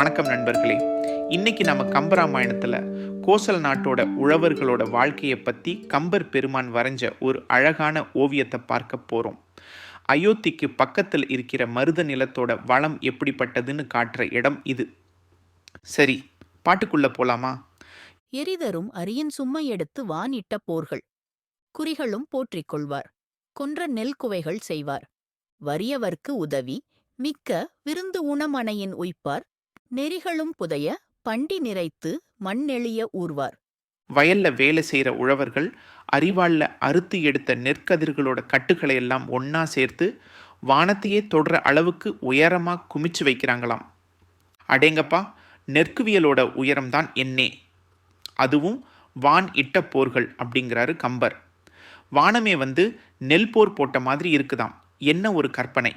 வணக்கம் நண்பர்களே. இன்னைக்கு நம்ம கம்பராமாயணத்தில் கோசல நாட்டோட உழவர்களோட வாழ்க்கையை பற்றி கம்பர் பெருமான் வரைஞ்ச ஒரு அழகான ஓவியத்தை பார்க்க போகிறோம். அயோத்திக்கு பக்கத்தில் இருக்கிற மருத நிலத்தோட வளம் எப்படிப்பட்டதுன்னு காட்டுற இடம் இது. சரி, பாட்டுக்குள்ள போலாமா? எரிதரும் அரியன் சும்மை எடுத்து வானிட்ட போர்கள் குறிகளும் போற்றிக் கொள்வார். கொன்ற நெல் குவைகள் செய்வார். வறியவர்க்கு உதவி மிக்க விருந்து உணமனையின் உய்ப்பார். நெறிகளும் புதைய பண்டி நிறைத்து மண்ணெளிய ஊர்வார். வயல்ல வேலை செய்கிற உழவர்கள் அரிவாள்ல அறுத்து எடுத்த நெற்கதிர்களோட கட்டுக்களை எல்லாம் ஒன்றா சேர்த்து வானத்தையே தொடுற அளவுக்கு உயரமாக குமிச்சு வைக்கிறாங்களாம். அடேங்கப்பா, நெற்குவியலோட உயரம்தான் என்னே. அதுவும் வான் இட்ட போர்கள் அப்படிங்கிறாரு கம்பர். வானமே நெல் போர் போட்ட மாதிரி இருக்குதாம். என்ன ஒரு கற்பனை!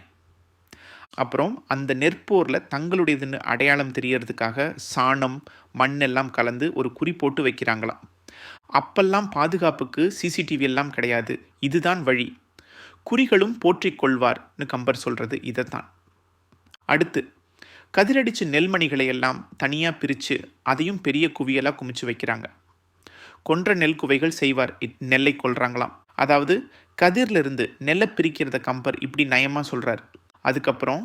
அப்புறம் அந்த நெற்போரில் தங்களுடையதுன்னு அடையாளம் தெரியறதுக்காக சாணம் மண்ணெல்லாம் கலந்து ஒரு குறி போட்டு வைக்கிறாங்களாம். அப்பெல்லாம் பாதுகாப்புக்கு சிசிடிவி எல்லாம் கிடையாது. இதுதான் வழி. குறிகளும் போற்றிக் கொள்வார்னு கம்பர் சொல்கிறது இதைத்தான். அடுத்து கதிரடிச்சு நெல்மணிகளை எல்லாம் தனியாக பிரித்து அதையும் பெரிய குவியலாக குமிச்சு வைக்கிறாங்க. கொன்ற நெல் குவைகள் செய்வார் நெல்லை கொள்றாங்களாம். அதாவது கதிரிலிருந்து நெல்லை பிரிக்கிறத கம்பர் இப்படி நயமாக சொல்கிறார். அதுக்கப்புறம்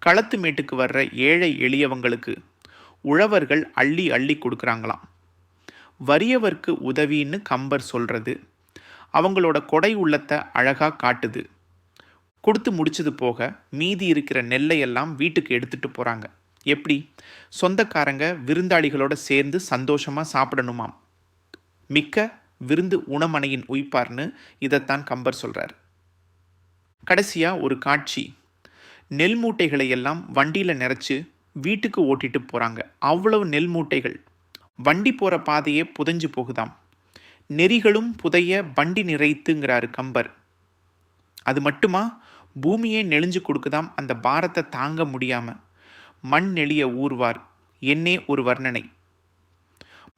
களத்து மேட்டுக்கு வர்ற ஏழை எளியவங்களுக்கு உழவர்கள் அள்ளி அள்ளி கொடுக்குறாங்களாம். வறியவர்க்கு உதவின்னு கம்பர் சொல்கிறது அவங்களோட கொடை உள்ளத்தை அழகாக காட்டுது. கொடுத்து முடிச்சது போக மீதி இருக்கிற நெல்லையெல்லாம் வீட்டுக்கு எடுத்துகிட்டு போகிறாங்க. எப்படி? சொந்தக்காரங்க விருந்தாளிகளோட சேர்ந்து சந்தோஷமாக சாப்பிடணுமாம். மிக்க விருந்து உணமனையின் உய்ப்பார்னு இதைத்தான் கம்பர் சொல்கிறார். கடைசியாக ஒரு காட்சி. நெல் மூட்டைகளை எல்லாம் வண்டியில் நிறச்சி வீட்டுக்கு ஓட்டிட்டு போகிறாங்க. அவ்வளவு நெல் மூட்டைகள். வண்டி போகிற பாதையே புதைஞ்சு போகுதாம். நெறிகளும் புதைய வண்டி நிறைத்துங்கிறாரு கம்பர். அது மட்டுமா, பூமியே நெளிஞ்சு கொடுக்குதாம் அந்த பாரத்தை தாங்க முடியாமல். மண் நெளிய ஊர்வார் என்னே ஒரு வர்ணனை.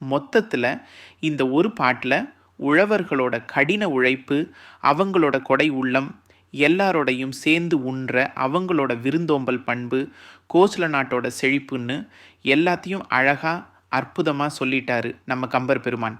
மொத்தத்தில் இந்த ஒரு பாட்டில் உழவர்களோட கடின உழைப்பு, அவங்களோட கொடை உள்ளம், எல்லாரோடையும் சேர்ந்து உண்ற அவங்களோட விருந்தோம்பல் பண்பு, கோசல நாட்டோட செழிப்புன்னு எல்லாத்தையும் அழகாக அற்புதமாக சொல்லிட்டாரு நம்ம கம்பர் பெருமான்.